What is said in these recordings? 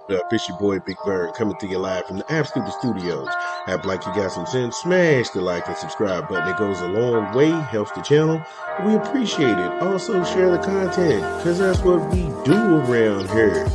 What up? It's your boy Big Bird coming to you live from the App Stupid Studios. Act like you got some sense. Smash the like and subscribe button. It goes a long way, helps the channel. We appreciate it. Also share the content, because that's what we do around here.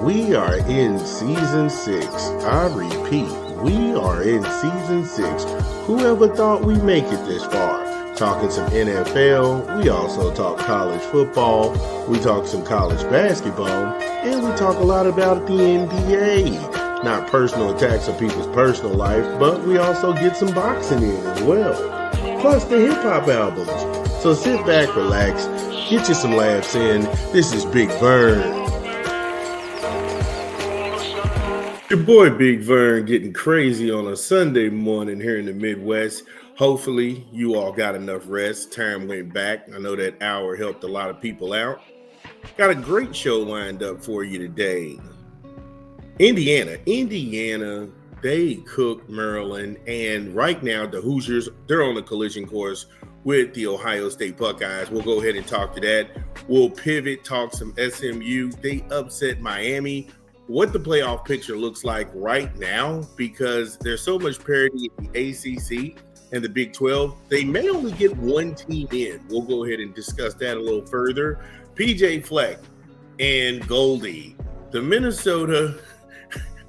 We are in season 6. I repeat, we are in season 6. Whoever thought we'd make it this far? Talking some NFL, we also talk college football, we talk some college basketball, and we talk a lot about the NBA. Not personal attacks on people's personal life, but we also get some boxing in as well. Plus the hip-hop albums. So sit back, relax, get you some laughs in. This is Big Vern. Your boy Big Vern getting crazy on a Sunday morning here in the Midwest. Hopefully you all got enough rest. Time went back. I know that hour helped a lot of people out. Got a great show lined up for you today. Indiana, they cooked Maryland, and right now the Hoosiers, they're on a collision course with the Ohio State Buckeyes. We'll go ahead and talk to that. We'll pivot, talk some SMU. They upset Miami. What the playoff picture looks like right now, because there's so much parity in the ACC and the Big 12, they may only get one team in. We'll go ahead and discuss that a little further. PJ Fleck and Goldie, the Minnesota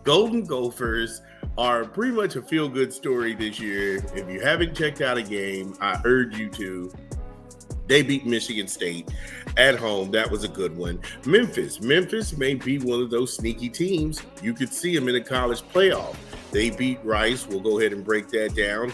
Golden Gophers, are pretty much a feel-good story this year. If you haven't checked out a game, I urge you to. They beat Michigan State at home. That was a good one. Memphis may be one of those sneaky teams. You could see them in a college playoff. They beat Rice. We'll go ahead and break that down.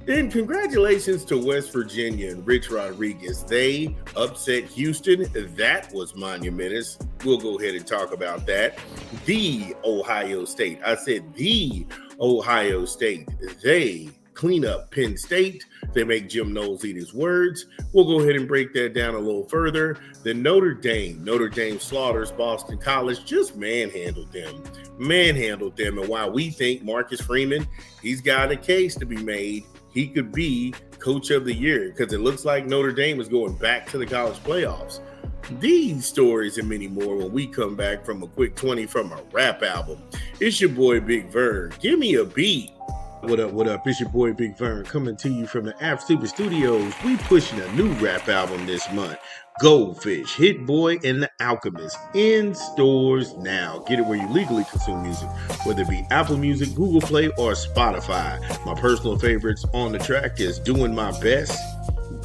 Then congratulations to West Virginia and Rich Rodriguez. They upset Houston. That was monumentous. We'll go ahead and talk about that. The Ohio State. I said the Ohio State. They clean up Penn State. They make Jim Knowles eat his words. We'll go ahead and break that down a little further. Then Notre Dame slaughters Boston College, just manhandled them. And while we think Marcus Freeman, he's got a case to be made, he could be coach of the year, because it looks like Notre Dame is going back to the college playoffs. These stories and many more when we come back from a quick 20 from a rap album. It's your boy Big Vern. Give me a beat. What up? It's your boy Big Vern coming to you from the App Stupid Studios. We pushing a new rap album this month. Goldfish, Hit Boy, and The Alchemist, in stores now. Get it where you legally consume music, whether it be Apple Music, Google Play, or Spotify. My personal favorites on the track is Doing My Best,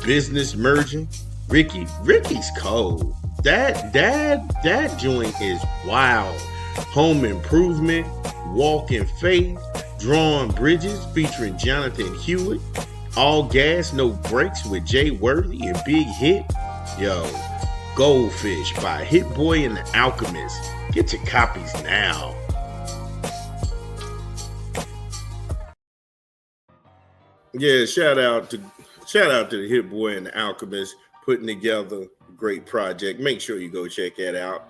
Business Merging, Ricky's cold. That joint is wild. Home Improvement, Walk in Faith, Drawing Bridges featuring Jonathan Hewitt, All Gas, No Brakes with Jay Worthy and Big Hit. Yo, Goldfish by Hit Boy and The Alchemist. Get your copies now. Yeah, shout out to the Hit Boy and The Alchemist, putting together a great project. Make sure you go check that out.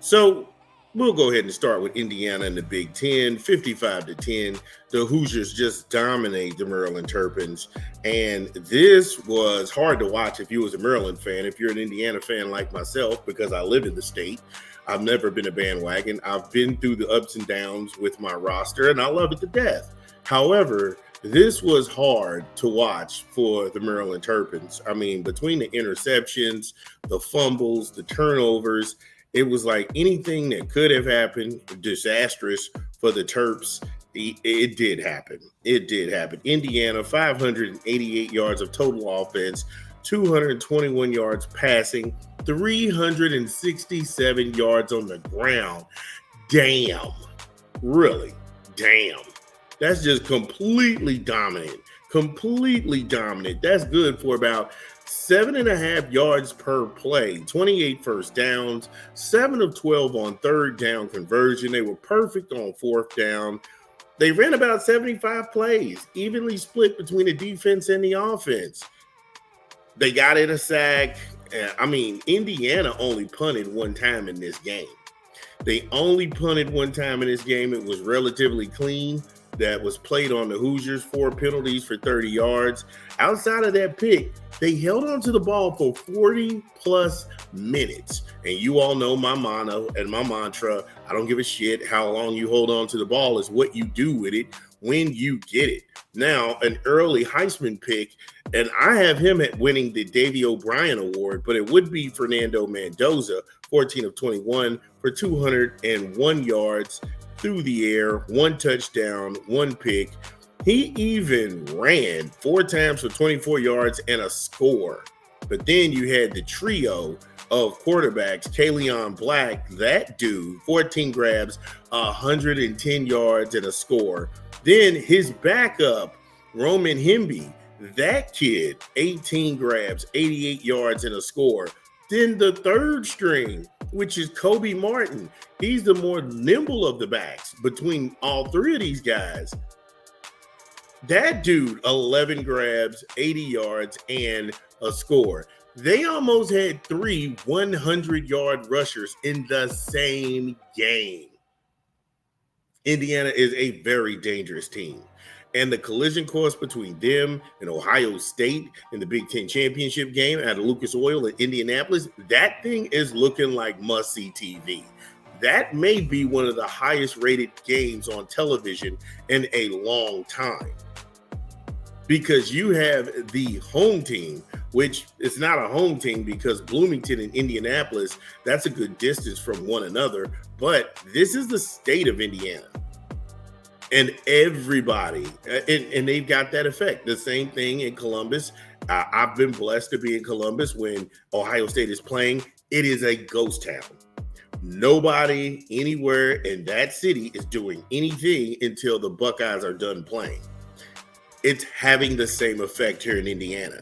So we'll go ahead and start with Indiana in the Big 10, 55-10. The Hoosiers just dominate the Maryland Terrapins, and this was hard to watch if you was a Maryland fan. If you're an Indiana fan like myself, because I live in the state, I've never been a bandwagon. I've been through the ups and downs with my roster, and I love it to death. However, this was hard to watch for the Maryland Terrapins. I mean, between the interceptions, the fumbles, the turnovers, it was like anything that could have happened, disastrous for the Terps. It did happen. Indiana, 588 yards of total offense, 221 yards passing, 367 yards on the ground. Damn. Really? Damn. That's just completely dominant. That's good for about 7.5 yards per play, 28 first downs, 7 of 12 on third down conversion. They were perfect on fourth down. They ran about 75 plays, evenly split between the defense and the offense. They got in a sack. Indiana only punted one time in this game. It was relatively clean. That was played on the Hoosiers, 4 penalties for 30 yards. Outside of that pick, They held on to the ball for 40 plus minutes. And you all know my motto and my mantra: I don't give a shit how long you hold on to the ball, is what you do with it when you get it. Now, an early Heisman pick, and I have him at winning the Davy O'Brien Award, but it would be Fernando Mendoza, 14 of 21 for 201 yards through the air, 1 touchdown, 1 pick. He even ran 4 times for 24 yards and a score. But then you had the trio of quarterbacks: Kaleon Black, that dude, 14 grabs, 110 yards and a score. Then his backup, Roman Hemby, that kid, 18 grabs, 88 yards and a score. Then the third string, which is Kobe Martin. He's the more nimble of the backs between all three of these guys. That dude, 11 grabs, 80 yards, and a score. They almost had 3 100-yard rushers in the same game. Indiana is a very dangerous team. And the collision course between them and Ohio State in the Big Ten championship game at Lucas Oil in Indianapolis, that thing is looking like must-see TV. That may be one of the highest rated games on television in a long time, because you have the home team, which is not a home team because Bloomington and Indianapolis, that's a good distance from one another, but this is the state of Indiana. And everybody, and they've got that effect. The same thing in Columbus. I've been blessed to be in Columbus when Ohio State is playing. It is a ghost town. Nobody anywhere in that city is doing anything until the Buckeyes are done playing. It's having the same effect here in Indiana.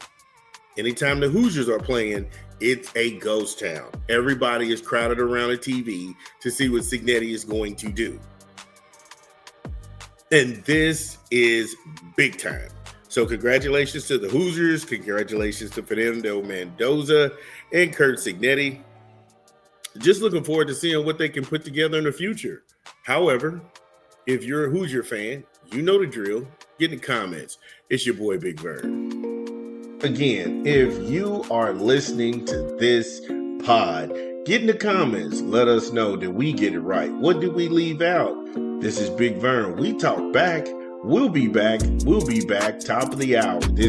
Anytime the Hoosiers are playing, it's a ghost town. Everybody is crowded around a TV to see what Cignetti is going to do. And this is big time. So congratulations to the Hoosiers. Congratulations to Fernando Mendoza and Curt Cignetti. Just looking forward to seeing what they can put together in the future. However, if you're a Hoosier fan, you know the drill. Get in the comments. It's your boy, Big Vern. Again, if you are listening to this pod, get in the comments. Let us know, did we get it right? What did we leave out? This is Big Vern. We talk back. We'll be back. Top of the hour.